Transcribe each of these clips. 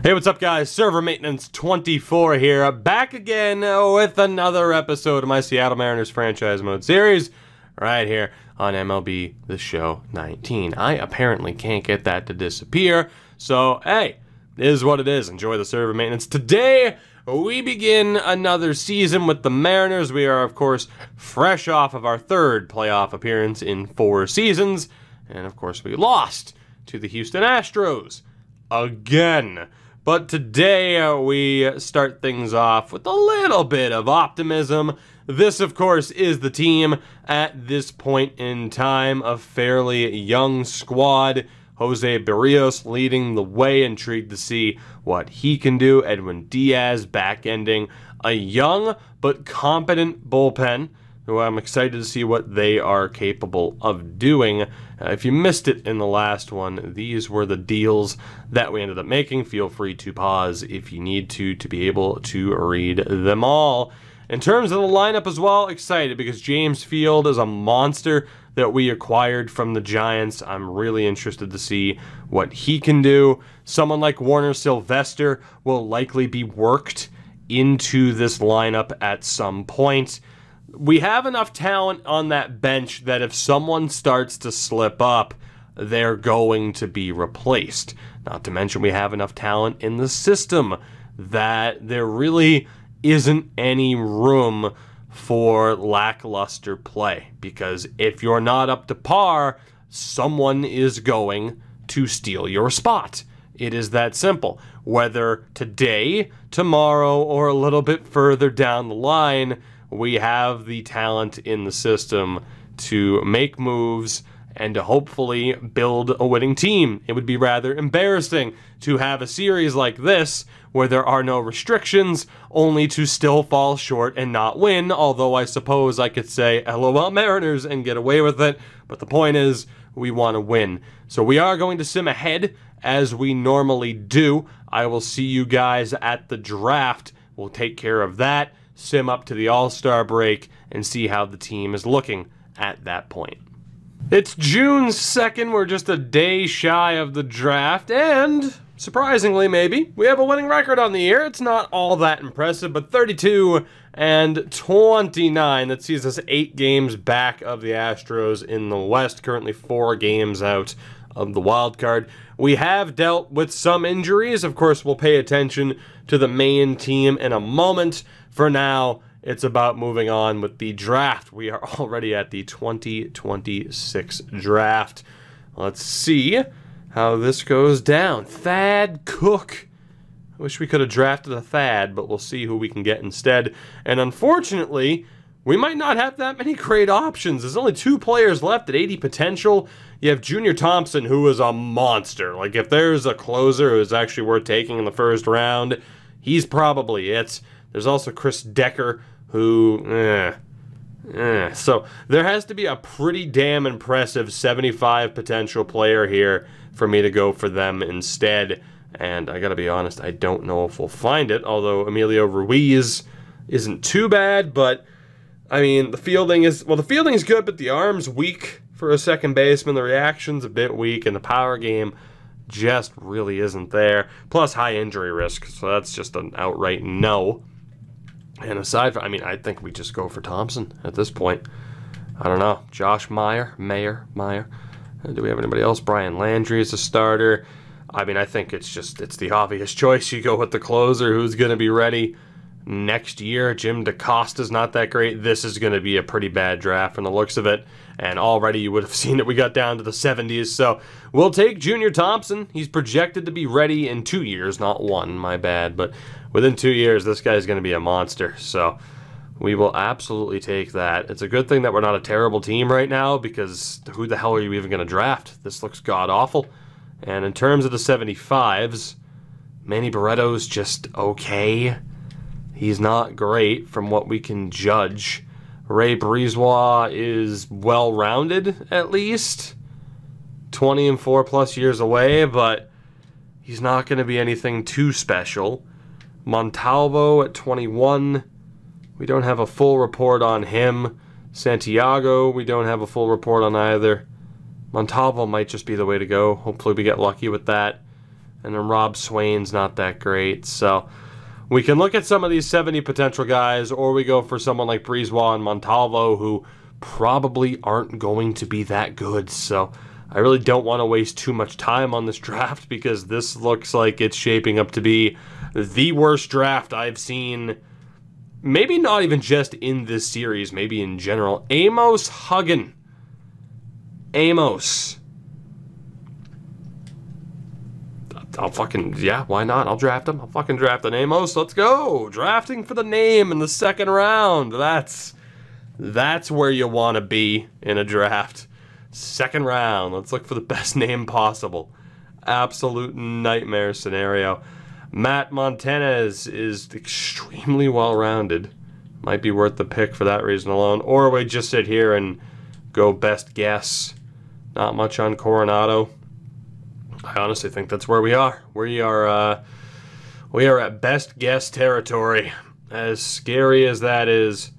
Hey, what's up guys? Server Maintenance 24 here, back again with another episode of my Seattle Mariners franchise mode series, right here on MLB The Show 19. I apparently can't get that to disappear, so hey, it is what it is. Enjoy the server maintenance. Today, we begin another season with the Mariners. We are, of course, fresh off of our third playoff appearance in 4 seasons, and of course we lost to the Houston Astros again. But today, we start things off with a little bit of optimism. This, of course, is the team at this point in time, a fairly young squad. Jose Berrios leading the way, intrigued to see what he can do. Edwin Diaz back-ending a young but competent bullpen, who I'm excited to see what they are capable of doing. If you missed it in the last one, these were the deals that we ended up making. Feel free to pause if you need to be able to read them all. In terms of the lineup as well, excited because James Field is a monster that we acquired from the Giants. I'm really interested to see what he can do. Someone like Warner Sylvester will likely be worked into this lineup at some point. We have enough talent on that bench that if someone starts to slip up, they're going to be replaced. Not to mention we have enough talent in the system that there really isn't any room for lackluster play. Because if you're not up to par, someone is going to steal your spot. It is that simple. Whether today, tomorrow, or a little bit further down the line, we have the talent in the system to make moves and to hopefully build a winning team. It would be rather embarrassing to have a series like this where there are no restrictions, only to still fall short and not win, although I suppose I could say LOL Mariners and get away with it, but the point is we want to win. So we are going to sim ahead as we normally do. I will see you guys at the draft. We'll take care of that, sim up to the All-Star break, and see how the team is looking at that point. It's June 2nd, we're just a day shy of the draft, and surprisingly maybe, we have a winning record on the year. It's not all that impressive, but 32-29, that sees us 8 games back of the Astros in the West, currently 4 games out of the wild card. We have dealt with some injuries. Of course, we'll pay attention to the main team in a moment. For now, it's about moving on with the draft. We are already at the 2026 draft. Let's see how this goes down. Thad Cook. I wish we could have drafted a Thad, but we'll see who we can get instead. And unfortunately, we might not have that many great options. There's only 2 players left at 80 potential. You have Junior Thompson, who is a monster. Like, if there's a closer who is actually worth taking in the first round, he's probably it. There's also Chris Decker, who, So there has to be a pretty damn impressive 75 potential player here for me to go for them instead. And I gotta be honest, I don't know if we'll find it, although Emilio Ruiz isn't too bad, but I mean, the fielding is good, but the arm's weak for a second baseman. The reaction's a bit weak, and the power game just really isn't there. Plus high injury risk, so that's just an outright no. And aside from, I mean, I think we just go for Thompson at this point. I don't know. Josh Meyer. Do we have anybody else? Brian Landry is a starter. I mean, I think it's the obvious choice. You go with the closer who's going to be ready next year. Jim DeCosta's not that great. This is going to be a pretty bad draft from the looks of it. And already you would have seen that we got down to the 70s. So we'll take Junior Thompson. He's projected to be ready in 2 years, not 1, my bad. But within 2 years, this guy's going to be a monster. So we will absolutely take that. It's a good thing that we're not a terrible team right now, because who the hell are you even going to draft? This looks god-awful. And in terms of the 75s, Manny Barretto's just okay. He's not great from what we can judge. Ray Brisebois is well-rounded, at least. 20 and 4+ years away, but he's not going to be anything too special. Montalvo at 21. We don't have a full report on him. Santiago, we don't have a full report on either. Montalvo might just be the way to go. Hopefully we get lucky with that. And then Rob Swain's not that great. So we can look at some of these 70 potential guys, or we go for someone like Breezewell and Montalvo, who probably aren't going to be that good. So I really don't want to waste too much time on this draft, because this looks like it's shaping up to be the worst draft I've seen. Maybe not even just in this series, maybe in general. Amos Huggin. Amos. I'll fucking, yeah, why not? I'll draft him. I'll fucking draft an Amos. Let's go. Drafting for the name in the second round. That's where you want to be in a draft. Second round. Let's look for the best name possible. Absolute nightmare scenario. Matt Montanez is extremely well-rounded. Might be worth the pick for that reason alone. Or we just sit here and go best guess. Not much on Coronado. I honestly think that's where we are. We are at best guess territory, as scary as that is.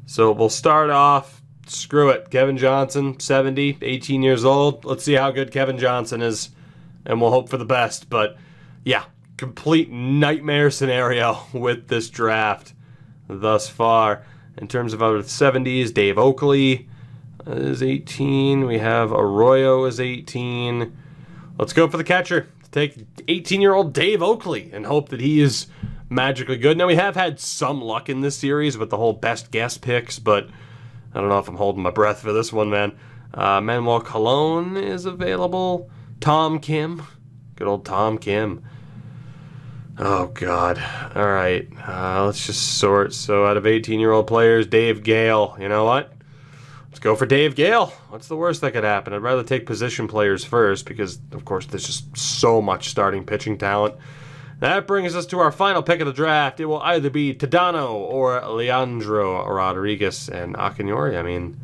So we'll start off, screw it, Kevin Johnson, 70, 18 years old. Let's see how good Kevin Johnson is, and we'll hope for the best. But yeah, complete nightmare scenario with this draft thus far. In terms of other 70s, Dave Oakley is 18. We have Arroyo is 18. Let's go for the catcher. Take 18-year-old Dave Oakley and hope that he is magically good. Now, we have had some luck in this series with the whole best guess picks, but I don't know if I'm holding my breath for this one, man. Manuel Colon is available. Tom Kim. Good old Tom Kim. Oh, God. All right. Let's just sort. So, out of 18-year-old players, Dave Gale. You know what? Let's go for Dave Gale. What's the worst that could happen? I'd rather take position players first because, of course, there's just so much starting pitching talent. That brings us to our final pick of the draft. It will either be Tadano or Leandro Rodriguez and Akinori. I mean,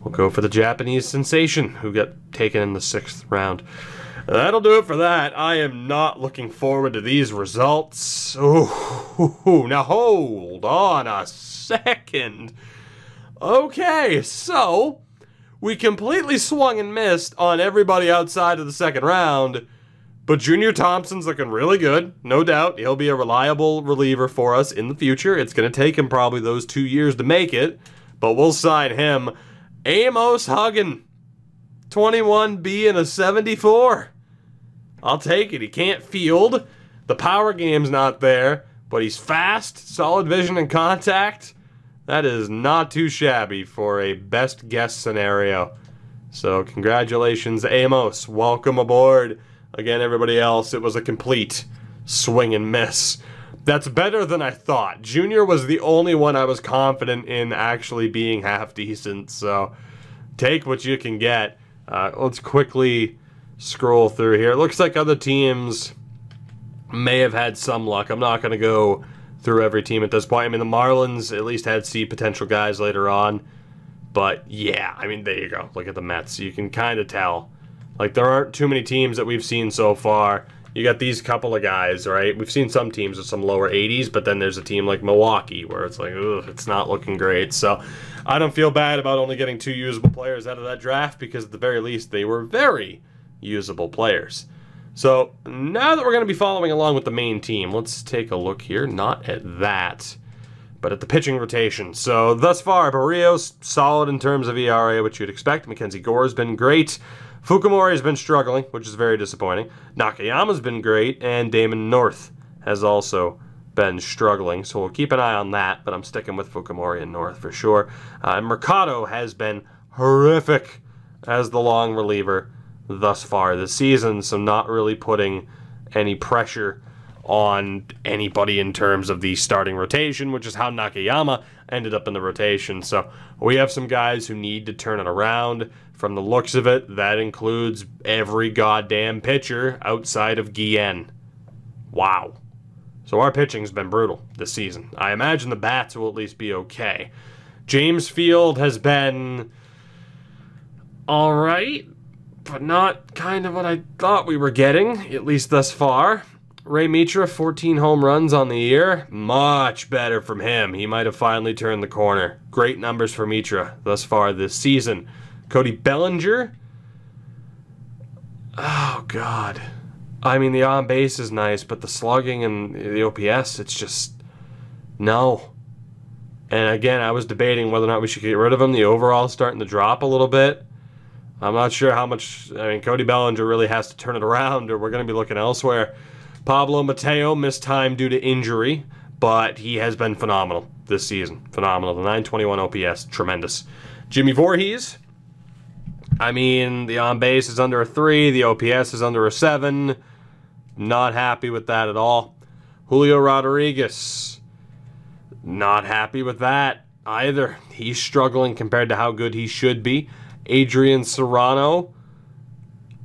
we'll go for the Japanese sensation who got taken in the 6th round. That'll do it for that. I am not looking forward to these results. Ooh, now hold on a second. Okay, so we completely swung and missed on everybody outside of the 2nd round, but Junior Thompson's looking really good, no doubt. He'll be a reliable reliever for us in the future. It's going to take him probably those 2 years to make it, but we'll sign him. Amos Huggin, 21B and a 74. I'll take it. He can't field. The power game's not there, but he's fast, solid vision and contact. That is not too shabby for a best guess scenario. So congratulations, Amos. Welcome aboard. Again, everybody else, it was a complete swing and miss. That's better than I thought. Junior was the only one I was confident in actually being half decent. So take what you can get. Let's quickly scroll through here. It looks like other teams may have had some luck. I'm not going to go through every team at this point. I mean, the Marlins at least had C potential guys later on. But yeah, I mean, there you go. Look at the Mets. You can kind of tell. Like, there aren't too many teams that we've seen so far. You got these couple of guys, right? We've seen some teams with some lower 80s, but then there's a team like Milwaukee where it's like, ugh, it's not looking great. So I don't feel bad about only getting 2 usable players out of that draft, because at the very least they were very usable players. So now that we're going to be following along with the main team, let's take a look here. Not at that, but at the pitching rotation. So thus far, Barrios, solid in terms of ERA, which you'd expect. Mackenzie Gore's been great. Fukumori's been struggling, which is very disappointing. Nakayama's been great, and Damon North has also been struggling. So we'll keep an eye on that, but I'm sticking with Fukumori and North for sure. Mercado has been horrific as the long reliever thus far this season, so not really putting any pressure on anybody in terms of the starting rotation, which is how Nakayama ended up in the rotation. So we have some guys who need to turn it around. From the looks of it, that includes every goddamn pitcher outside of Guillen. Wow. So our pitching's been brutal this season. I imagine the bats will at least be okay. James Field has been alright, but not kind of what I thought we were getting, at least thus far. Ray Mitra, 14 home runs on the year. Much better from him. He might have finally turned the corner. Great numbers for Mitra thus far this season. Cody Bellinger. Oh, God. I mean, the on base is nice, but the slugging and the OPS, it's just no. And again, I was debating whether or not we should get rid of him. The overall's starting to drop a little bit. I'm not sure how much. I mean, Cody Bellinger really has to turn it around, or we're going to be looking elsewhere. Pablo Mateo missed time due to injury, but he has been phenomenal this season. Phenomenal. The 921 OPS, tremendous. Jimmy Voorhees. I mean, the on base is under a 3. The OPS is under a 7. Not happy with that at all. Julio Rodriguez. Not happy with that either. He's struggling compared to how good he should be. Adrian Serrano.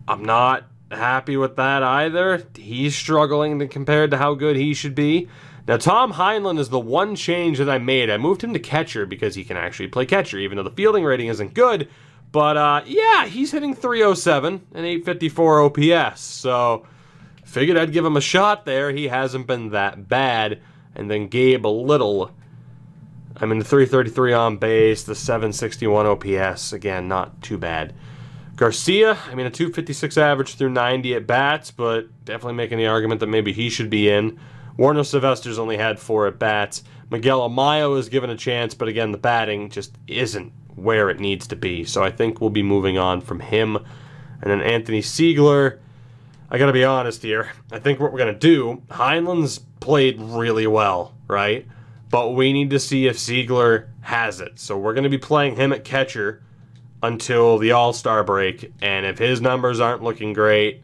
I'm not happy with that either. He's struggling compared to how good he should be. Now, Tom Heinlein is the one change that I made. I moved him to catcher because he can actually play catcher, even though the fielding rating isn't good. But, yeah, he's hitting 307 and 854 OPS. So, figured I'd give him a shot there. He hasn't been that bad. And then Gabe Little. I mean, the 333 on base, the 761 OPS. Again, not too bad. Garcia, I mean, a 256 average through 90 at bats, but definitely making the argument that maybe he should be in. Warner Sylvester's only had 4 at bats. Miguel Amaya was given a chance, but again, the batting just isn't where it needs to be. So I think we'll be moving on from him. And then Anthony Siegler, I got to be honest here. I think what we're going to do, Heinlein's played really well, right? But we need to see if Siegler has it. So we're going to be playing him at catcher until the All-Star break. And if his numbers aren't looking great,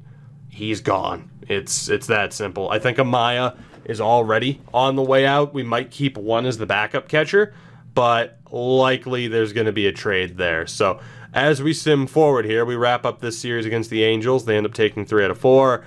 he's gone. It's that simple. I think Amaya is already on the way out. We might keep one as the backup catcher, but likely there's going to be a trade there. So as we sim forward here, we wrap up this series against the Angels. They end up taking 3 out of 4,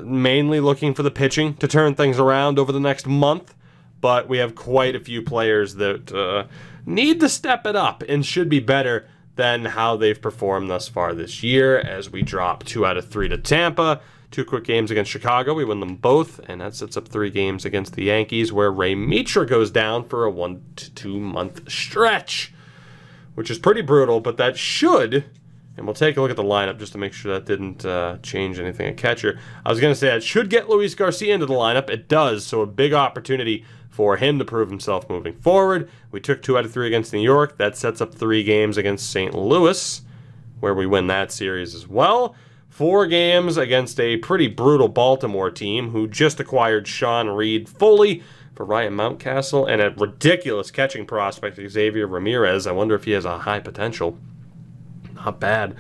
mainly looking for the pitching to turn things around over the next month. But we have quite a few players that need to step it up and should be better than how they've performed thus far this year, as we drop 2 out of 3 to Tampa. 2 quick games against Chicago. We win them both, and that sets up 3 games against the Yankees, where Ray Mitra goes down for a 1 to 2 month stretch, which is pretty brutal, but that should, and we'll take a look at the lineup just to make sure that didn't change anything at catcher. I was going to say that should get Luis Garcia into the lineup. It does, so a big opportunity for him to prove himself moving forward. We took 2 out of 3 against New York. That sets up 3 games against St. Louis, where we win that series as well. 4 games against a pretty brutal Baltimore team who just acquired Sean Reed fully for Ryan Mountcastle and a ridiculous catching prospect, Xavier Ramirez. I wonder if he has a high potential. Not bad.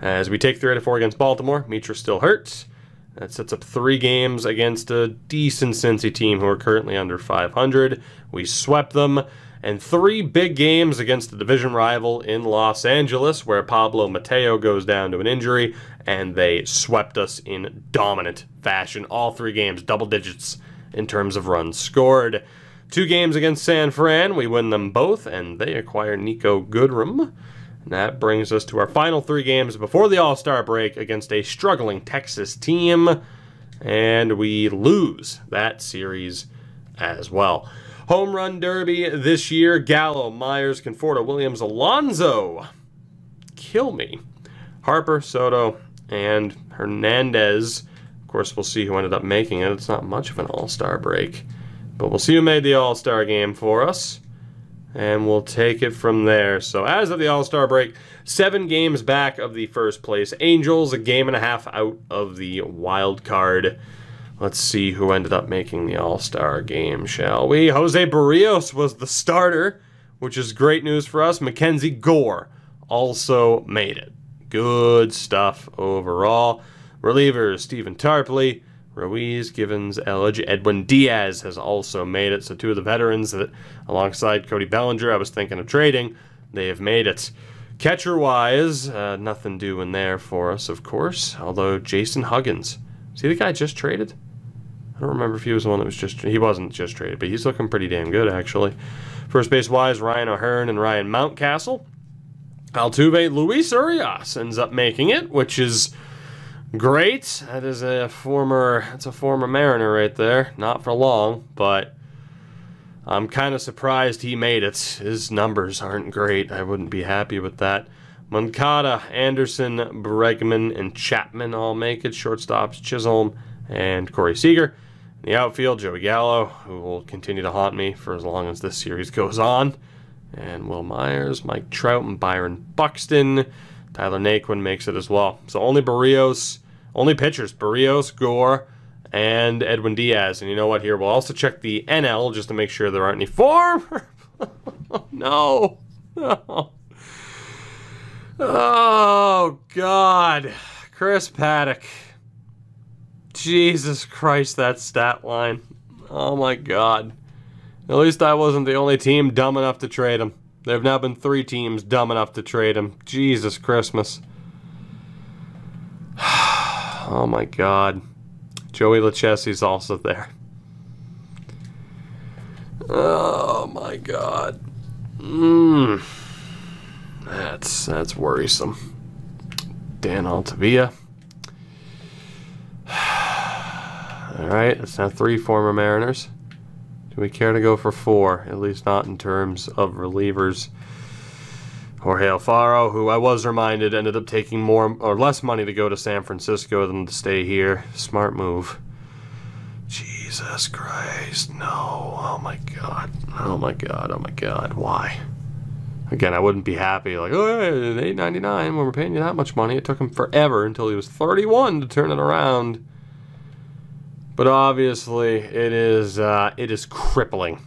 As we take 3 out of 4 against Baltimore, Mitra still hurts. That sets up 3 games against a decent Cincy team who are currently under 500. We swept them. And 3 big games against the division rival in Los Angeles, where Pablo Mateo goes down to an injury, and they swept us in dominant fashion. All 3 games, double digits in terms of runs scored. 2 games against San Fran, we win them both, and they acquire Nico Goodrum. And that brings us to our final 3 games before the All-Star break against a struggling Texas team, and we lose that series as well. Home run derby this year, Gallo, Myers, Conforto, Williams, Alonso, kill me, Harper, Soto, and Hernandez. Of course, we'll see who ended up making it. It's not much of an all-star break, but we'll see who made the all-star game for us, and we'll take it from there. So as of the all-star break, 7 games back of the first place Angels, a game and a half out of the wild card. Let's see who ended up making the All-Star game, shall we? Jose Barrios was the starter, which is great news for us. Mackenzie Gore also made it. Good stuff overall. Relievers, Stephen Tarpley, Ruiz, Givens, Elledge, Edwin Diaz has also made it. So 2 of the veterans that, alongside Cody Bellinger, I was thinking of trading, they have made it. Catcher-wise, nothing doing there for us, of course. Although Jason Huggins, see the guy just traded? I don't remember if he was the one that was just... He wasn't just traded, but he's looking pretty damn good, actually. First base-wise, Ryan O'Hearn and Ryan Mountcastle. Altuve, Luis Urias ends up making it, which is great. That is a former... That's a former Mariner right there. Not for long, but I'm kind of surprised he made it. His numbers aren't great. I wouldn't be happy with that. Moncada, Anderson, Bregman, and Chapman all make it. Shortstops, Chisholm and Corey Seager. In the outfield, Joey Gallo, who will continue to haunt me for as long as this series goes on. And Will Myers, Mike Trout, and Byron Buxton. Tyler Naquin makes it as well. So only pitchers, Barrios, Gore, and Edwin Diaz. And you know what? Here, we'll also check the NL just to make sure there aren't any form. No. No. Oh, God. Chris Paddock. Jesus Christ, that stat line. Oh, my God. At least I wasn't the only team dumb enough to trade him. There have now been 3 teams dumb enough to trade him. Jesus Christmas. Oh, my God. Joey Lucchesi's also there. Oh, my God. That's worrisome. Dan Altavia. Alright, that's now 3 former Mariners. Do we care to go for 4? At least not in terms of relievers. Jorge Alfaro, who I was reminded ended up taking more or less money to go to San Francisco than to stay here. Smart move. Jesus Christ, no. Oh my God. Oh my God. Oh my God. Why? Again, I wouldn't be happy. Like, oh, yeah, $8.99 when we're paying you that much money. It took him forever until he was 31 to turn it around. But obviously, it is crippling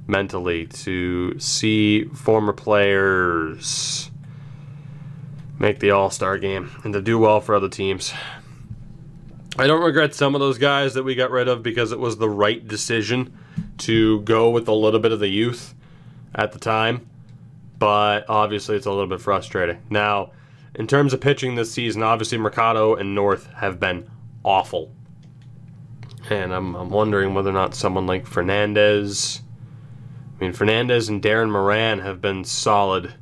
mentally to see former players make the All-Star game and to do well for other teams. I don't regret some of those guys that we got rid of because it was the right decision to go with a little bit of the youth at the time. But obviously, it's a little bit frustrating. Now, in terms of pitching this season, obviously Mercado and North have been awful. And I'm wondering whether or not someone like Fernandez... I mean, Fernandez and Darren Moran have been solid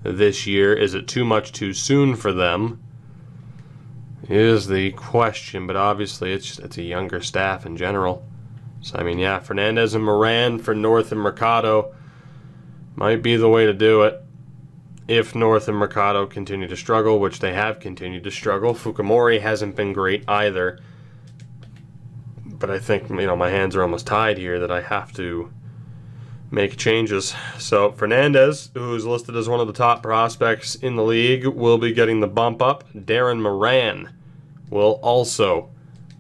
this year. Is it too much too soon for them? Is the question, but obviously it's a younger staff in general. So, I mean, yeah, Fernandez and Moran for North and Mercado might be the way to do it. If North and Mercado continue to struggle, which they have continued to struggle. Fukumori hasn't been great either. But I think, you know, my hands are almost tied here that I have to make changes. So Fernandez, who's listed as one of the top prospects in the league, will be getting the bump up. Darren Moran will also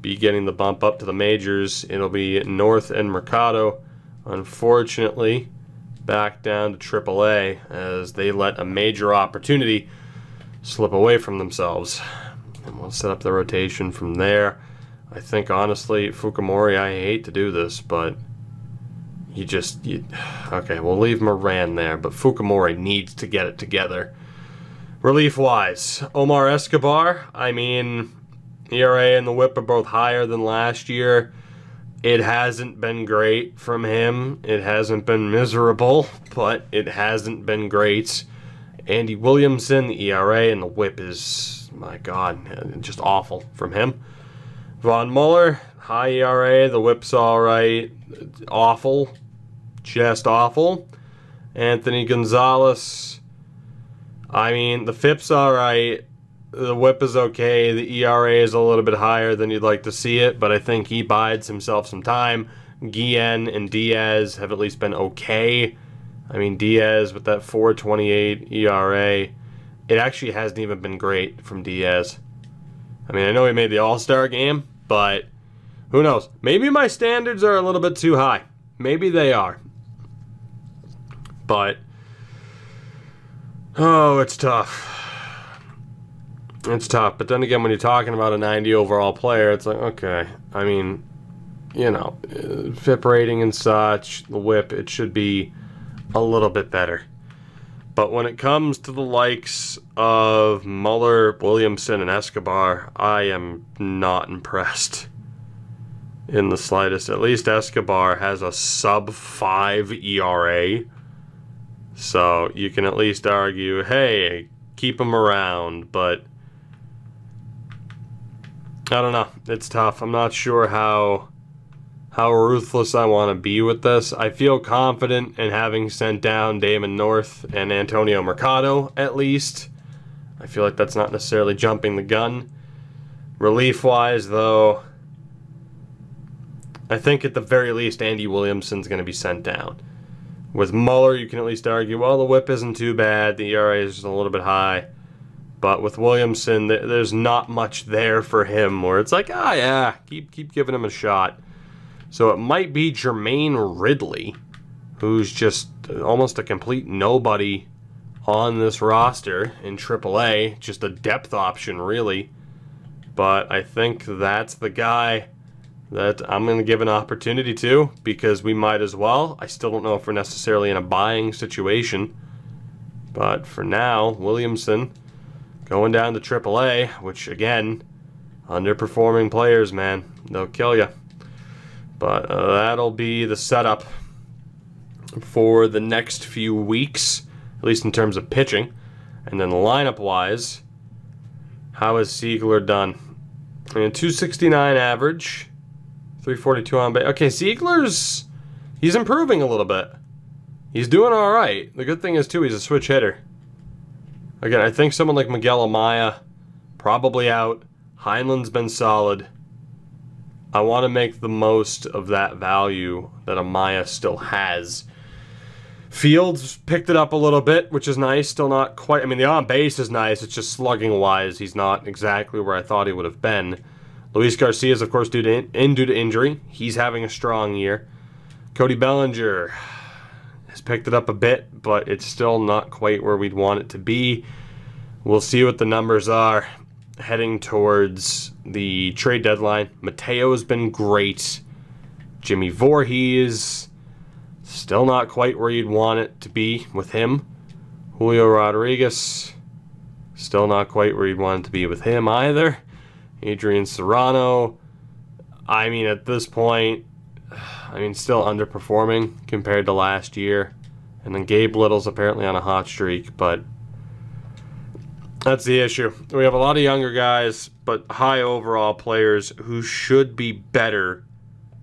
be getting the bump up to the majors. It'll be North and Mercado, unfortunately, back down to AAA as they let a major opportunity slip away from themselves. And we'll set up the rotation from there. I think, honestly, Fukumori, I hate to do this, but okay, we'll leave Moran there, but Fukumori needs to get it together. Relief-wise, Omar Escobar, I mean, ERA and the WHIP are both higher than last year. It hasn't been great from him. It hasn't been miserable, but it hasn't been great. Andy Williamson, the ERA and the WHIP is, my God, just awful from him. Von Muller, high ERA, the WHIP's alright. Awful. Just awful. Anthony Gonzalez, I mean, the FIP's alright. The WHIP is okay. The ERA is a little bit higher than you'd like to see it, but I think he bides himself some time. Guillen and Diaz have at least been okay. I mean, Diaz with that 4.28 ERA, it actually hasn't even been great from Diaz. I mean, I know he made the All-Star game, but who knows? Maybe my standards are a little bit too high. Maybe they are. But, oh, it's tough. It's tough. But then again, when you're talking about a 90 overall player, it's like, okay, I mean, you know, FIP rating and such, the WHIP, it should be a little bit better. But when it comes to the likes of Muller, Williamson, and Escobar, I am not impressed in the slightest. At least Escobar has a sub-5 ERA. So you can at least argue, hey, keep him around. But I don't know. It's tough. I'm not sure how how ruthless I want to be with this. I feel confident in having sent down Damon North and Antonio Mercado, at least. I feel like that's not necessarily jumping the gun. Relief-wise, though, I think at the very least Andy Williamson's going to be sent down. With Muller, you can at least argue, well, the whip isn't too bad, the ERA is just a little bit high. But with Williamson, there's not much there for him where it's like, ah, yeah, keep giving him a shot. So it might be Jermaine Ridley, who's just almost a complete nobody on this roster in AAA. Just a depth option, really. But I think that's the guy that I'm going to give an opportunity to, because we might as well. I still don't know if we're necessarily in a buying situation. But for now, Williamson going down to AAA, which, again, underperforming players, man. They'll kill you. But that'll be the setup for the next few weeks, at least in terms of pitching. And then lineup-wise, how has Siegler done? I mean, 269 average, 342 on base. Okay, Siegler's, he's improving a little bit. He's doing all right. The good thing is, too, he's a switch hitter. Again, I think someone like Miguel Amaya, probably out. Heinlen's been solid. I want to make the most of that value that Amaya still has. Fields picked it up a little bit, which is nice. Still not quite... I mean, the on-base is nice. It's just slugging-wise, he's not exactly where I thought he would have been. Luis Garcia is, of course, due to injury. He's having a strong year. Cody Bellinger has picked it up a bit, but it's still not quite where we'd want it to be. We'll see what the numbers are heading towards the trade deadline. Mateo's been great. Jimmy Voorhees, still not quite where you'd want it to be with him. Julio Rodriguez, still not quite where you'd want it to be with him either. Adrian Serrano, I mean, at this point, still underperforming compared to last year. And then Gabe Little's apparently on a hot streak, but that's the issue. We have a lot of younger guys, but high overall players who should be better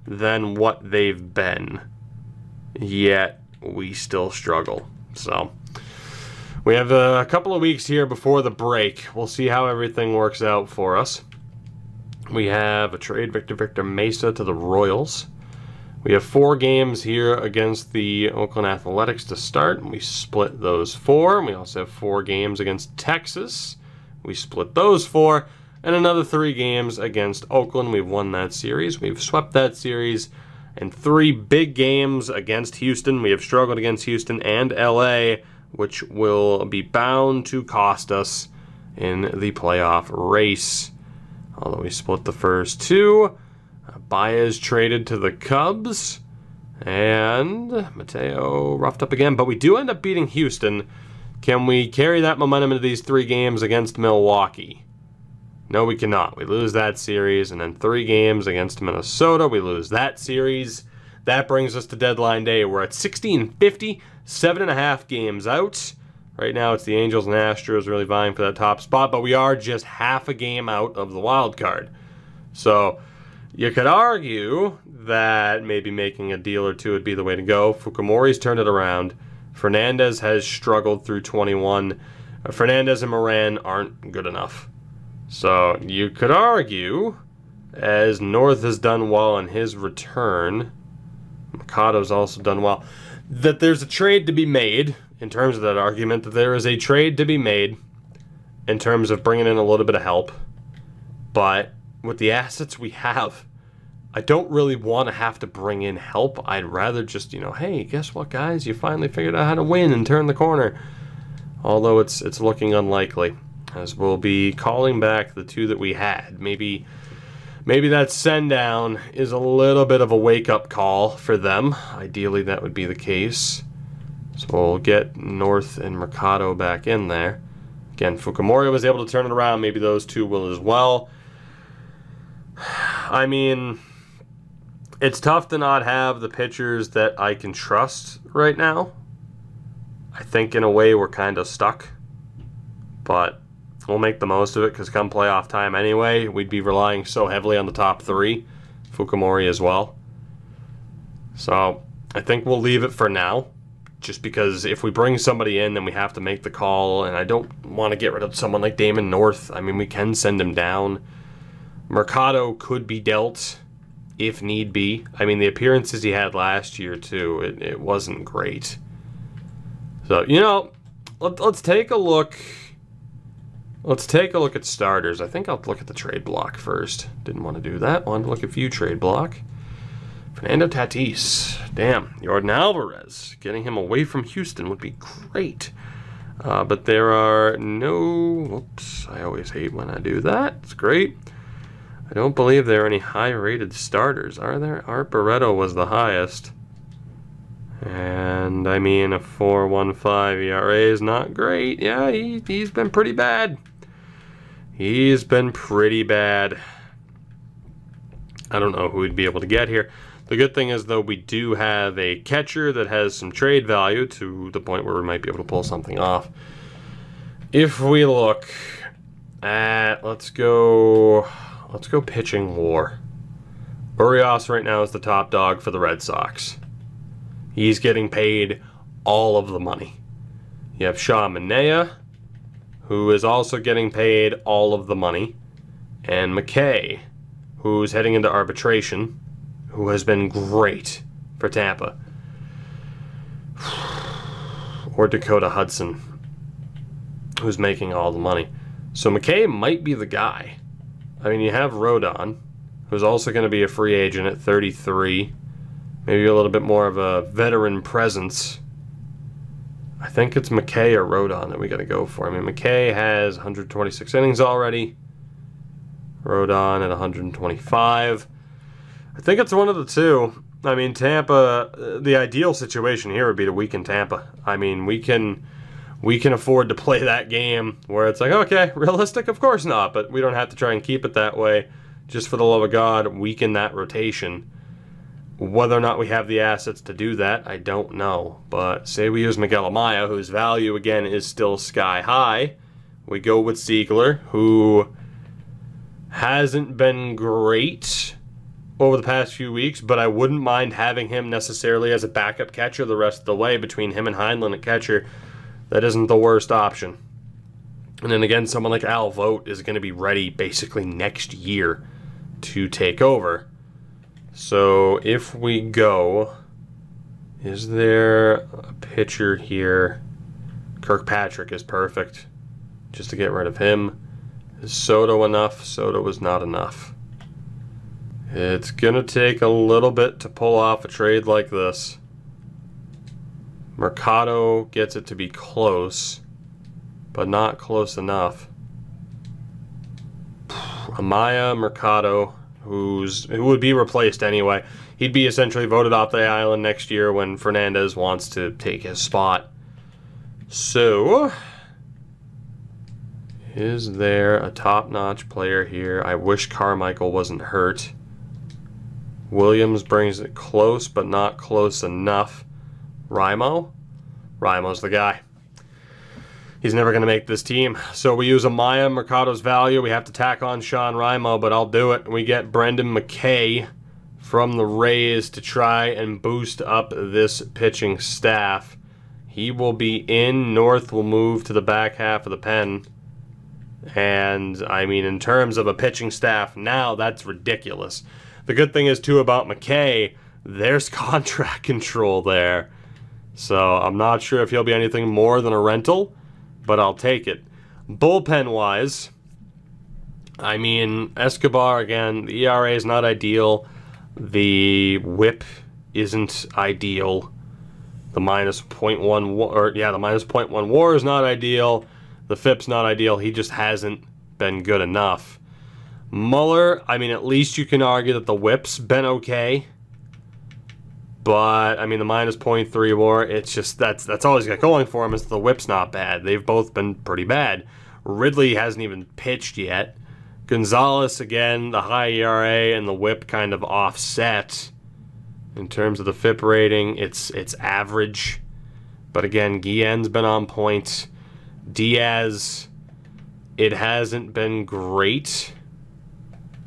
than what they've been. Yet, we still struggle. So, we have a couple of weeks here before the break. We'll see how everything works out for us. We have a trade Victor Mesa to the Royals. We have 4 games here against the Oakland Athletics to start. We split those 4. We also have 4 games against Texas. We split those 4. And another 3 games against Oakland. We've won that series. We've swept that series. And 3 big games against Houston. We have struggled against Houston and LA, which will be bound to cost us in the playoff race. Although we split the first 2. Baez traded to the Cubs, and Mateo roughed up again, but we do end up beating Houston. Can we carry that momentum into these 3 games against Milwaukee? No, we cannot. We lose that series, and then 3 games against Minnesota. We lose that series. That brings us to deadline day. We're at 1650, 7.5 games out. Right now, it's the Angels and Astros really vying for that top spot, but we are just half a game out of the wild card. So you could argue that maybe making a deal or 2 would be the way to go. Fukumori's turned it around. Fernandez has struggled through 21. Fernandez and Moran aren't good enough. So you could argue, as North has done well in his return, Mercado's also done well, that there's a trade to be made, in terms of that argument, that there is a trade to be made in terms of bringing in a little bit of help. But with the assets we have, I don't really want to have to bring in help. I'd rather just, hey, guess what, guys? You finally figured out how to win and turn the corner. Although it's looking unlikely, as we'll be calling back the 2 that we had. Maybe that send-down is a little bit of a wake-up call for them. Ideally, that would be the case. So we'll get North and Mercado back in there. Again, Fukumori was able to turn it around. Maybe those 2 will as well. I mean, it's tough to not have the pitchers that I can trust right now. I think in a way we're kind of stuck. But we'll make the most of it, because come playoff time anyway, we'd be relying so heavily on the top 3. Fukumori as well. So I think we'll leave it for now. Just because if we bring somebody in, then we have to make the call, and I don't want to get rid of someone like Damon North. I mean, we can send him down. Mercado could be dealt if need be. I mean, the appearances he had last year, too, it wasn't great. So, you know, let's take a look. Let's take a look at starters. I think I'll look at the trade block first. Didn't want to do that. Wanted to look at view trade block. Fernando Tatis. Damn. Yordan Alvarez. Getting him away from Houston would be great. But there are no... Whoops. I always hate when I do that. It's great. I don't believe there are any high-rated starters, are there? Art Barreto was the highest. And, I mean, a 4.15 ERA is not great. Yeah, he's been pretty bad. He's been pretty bad. I don't know who we'd be able to get here. The good thing is, though, we do have a catcher that has some trade value to the point where we might be able to pull something off. If we look at, let's go pitching war. Urias right now is the top dog for the Red Sox. He's getting paid all of the money. You have Sean Manaea, who is also getting paid all of the money, and McKay, who's heading into arbitration, who has been great for Tampa. Or Dakota Hudson, who's making all the money. So McKay might be the guy. I mean, you have Rodon, who's also going to be a free agent at 33. Maybe a little bit more of a veteran presence. I think it's McKay or Rodon that we got to go for. I mean, McKay has 126 innings already. Rodon at 125. I think it's one of the two. I mean, Tampa, the ideal situation here would be to weaken Tampa. I mean, we can afford to play that game where it's like, okay, realistic? Of course not, but we don't have to try and keep it that way. Just for the love of God, weaken that rotation. Whether or not we have the assets to do that, I don't know. But say we use Miguel Amaya, whose value, again, is still sky high. We go with Ziegler, who hasn't been great over the past few weeks, but I wouldn't mind having him necessarily as a backup catcher the rest of the way. Between him and Heinlein at catcher, that isn't the worst option. And then again, someone like Al Vogt is going to be ready basically next year to take over. So if we go, is there a pitcher here? Kirkpatrick is perfect, just to get rid of him. Is Soto enough? Soto is not enough. It's going to take a little bit to pull off a trade like this. Mercado gets it to be close, but not close enough. Amaya, Mercado, who would be replaced anyway. He'd be essentially voted off the island next year when Fernandez wants to take his spot. So, is there a top-notch player here? I wish Carmichael wasn't hurt. Williams brings it close, but not close enough. Raimo? Raimo's the guy. He's never going to make this team. So we use Amaya, Mercado's value. We have to tack on Sean Raimo, but I'll do it. We get Brendan McKay from the Rays to try and boost up this pitching staff. He will be in. North will move to the back half of the pen. And, I mean, in terms of a pitching staff now, that's ridiculous. The good thing is, too, about McKay, there's contract control there. So I'm not sure if he'll be anything more than a rental, but I'll take it. Bullpen-wise, I mean, Escobar, again, the ERA is not ideal. The whip isn't ideal. The minus 0.1 war, the minus 0.1 war is not ideal. The FIP's not ideal. He just hasn't been good enough. Muller, I mean, at least you can argue that the whip's been okay. But, I mean, the minus 0.3 war, it's just, that's all he's got going for him is the whip's not bad. They've both been pretty bad. Ridley hasn't even pitched yet. Gonzalez, again, the high ERA and the whip kind of offset. In terms of the FIP rating, it's average. But again, Guillen's been on point. Diaz, it hasn't been great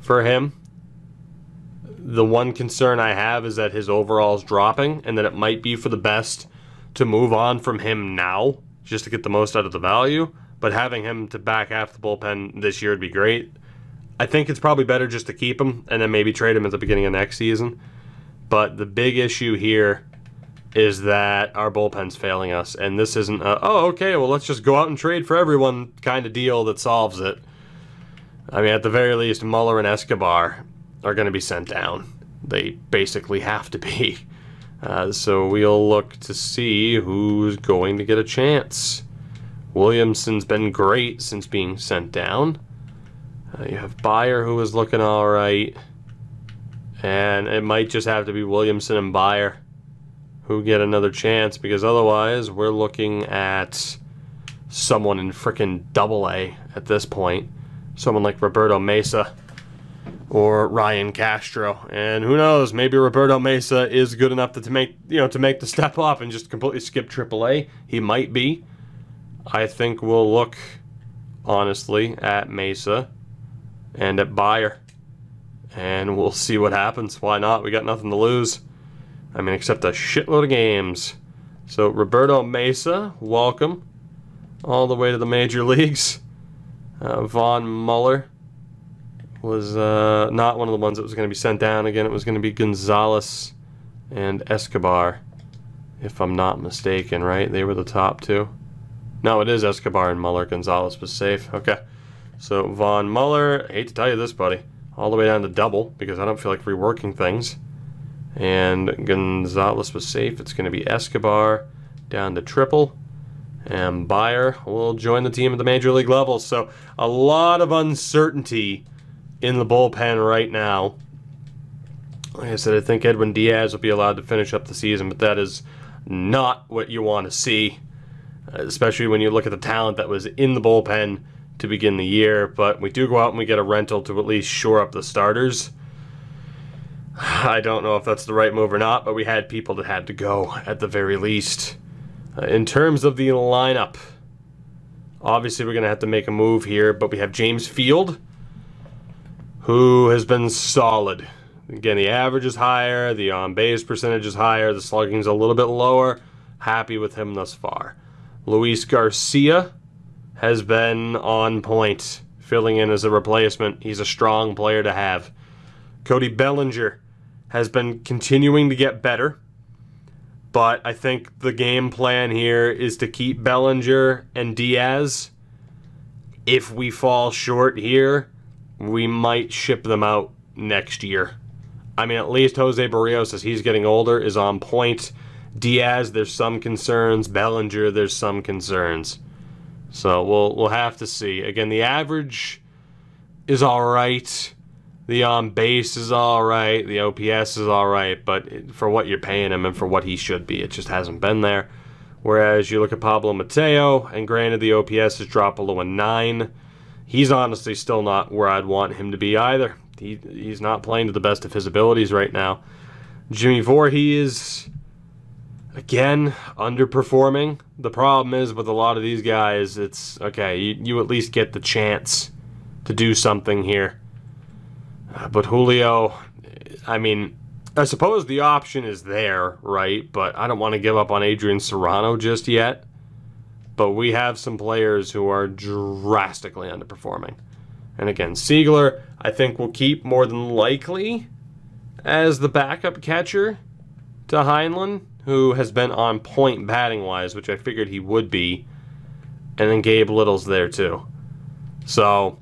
for him. The one concern I have is that his overall is dropping, and that it might be for the best to move on from him now, just to get the most out of the value. But having him to back half the bullpen this year would be great. I think it's probably better just to keep him and then maybe trade him at the beginning of next season. But the big issue here is that our bullpen's failing us, and this isn't a, oh, okay, well, let's just go out and trade for everyone kind of deal that solves it. I mean, at the very least, Muller and Escobar are going to be sent down. They basically have to be. So we'll look to see who's going to get a chance. Williamson's been great since being sent down. You have Bayer, who is looking all right. And it might just have to be Williamson and Bayer who get another chance, because otherwise we're looking at someone in frickin' AA at this point. Someone like Roberto Mesa or Ryan Castro. And who knows, maybe Roberto Mesa is good enough to make the step up and just completely skip AAA. He might be. I think we'll look, honestly, at Mesa and at Bayer, and we'll see what happens. Why not? We got nothing to lose. I mean, except a shitload of games. So, Roberto Mesa, welcome all the way to the major leagues. Von Muller was not one of the ones that was going to be sent down. Again, it was going to be Gonzalez and Escobar, if I'm not mistaken, right? They were the top two. No, it is Escobar and Muller. Gonzalez was safe. Okay. So, Von Muller, I hate to tell you this, buddy, all the way down to double, because I don't feel like reworking things. And Gonzalez was safe. It's going to be Escobar down to triple. And Bayer will join the team at the major league level. So, a lot of uncertainty in the bullpen right now. Like I said, I think Edwin Diaz will be allowed to finish up the season, but that is not what you want to see, especially when you look at the talent that was in the bullpen to begin the year. But we do go out and we get a rental to at least shore up the starters. I don't know if that's the right move or not, but we had people that had to go at the very least. In terms of the lineup, obviously we're going to have to make a move here, but we have James Field, who has been solid. Again, the average is higher, the on-base percentage is higher, the slugging's a little bit lower. Happy with him thus far. Luis Garcia has been on point, filling in as a replacement. He's a strong player to have. Cody Bellinger has been continuing to get better, but I think the game plan here is to keep Bellinger and Diaz. If we fall short here, we might ship them out next year. I mean, at least Jose Barrios, as he's getting older, is on point. Diaz, there's some concerns. Bellinger, there's some concerns. So we'll have to see. Again, the average is all right. The on-base is all right. The OPS is all right. But for what you're paying him and for what he should be, it just hasn't been there. Whereas you look at Pablo Mateo, and granted the OPS has dropped below a 9. He's honestly still not where I'd want him to be either. He's not playing to the best of his abilities right now. Jimmy Voorhees, again, underperforming. The problem is with a lot of these guys, it's, okay, you at least get the chance to do something here. But Julio, I mean, I suppose the option is there, right? But I don't want to give up on Adrian Serrano just yet. But we have some players who are drastically underperforming. And again, Siegler, I think will keep more than likely as the backup catcher to Heinlein, who has been on point batting-wise, which I figured he would be. And then Gabe Little's there too. So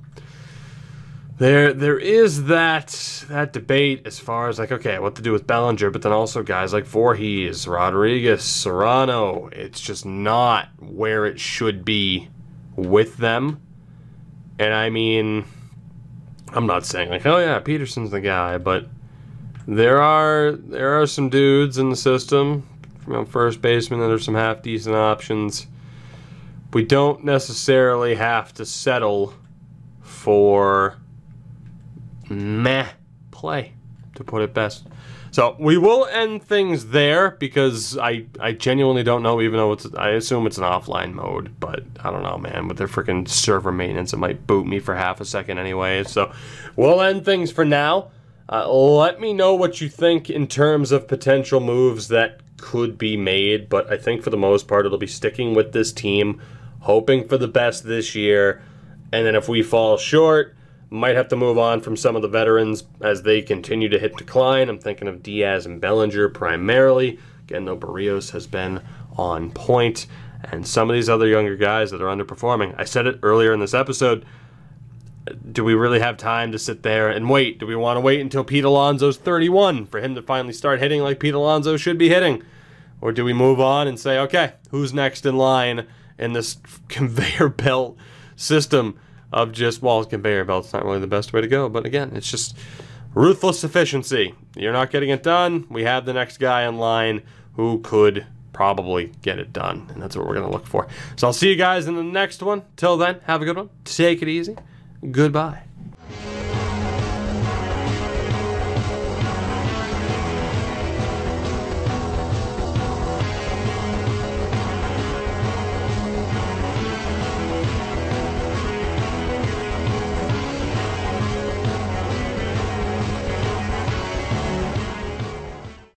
there is that debate as far as like, okay, what to do with Bellinger, but then also guys like Voorhees, Rodriguez, Serrano. It's just not where it should be with them. And I mean, I'm not saying like, oh yeah, Peterson's the guy, but there are some dudes in the system from first baseman that are some half decent options. We don't necessarily have to settle for meh play, to put it best. So we will end things there because I genuinely don't know, even though I assume it's an offline mode, but I don't know, man. With their freaking server maintenance, it might boot me for half a second anyway. So we'll end things for now. Let me know what you think in terms of potential moves that could be made, but I think for the most part it'll be sticking with this team, hoping for the best this year, and then if we fall short, might have to move on from some of the veterans as they continue to hit decline. I'm thinking of Diaz and Bellinger primarily. Again, though, Barrios has been on point, and some of these other younger guys that are underperforming. I said it earlier in this episode, do we really have time to sit there and wait? Do we want to wait until Pete Alonso's 31 for him to finally start hitting like Pete Alonso should be hitting? Or do we move on and say, okay, who's next in line in this conveyor belt system of just, well, conveyor belt's not really the best way to go, but again, it's just ruthless efficiency. You're not getting it done. We have the next guy in line who could probably get it done, and that's what we're going to look for. So I'll see you guys in the next one. Till then, have a good one. Take it easy. Goodbye.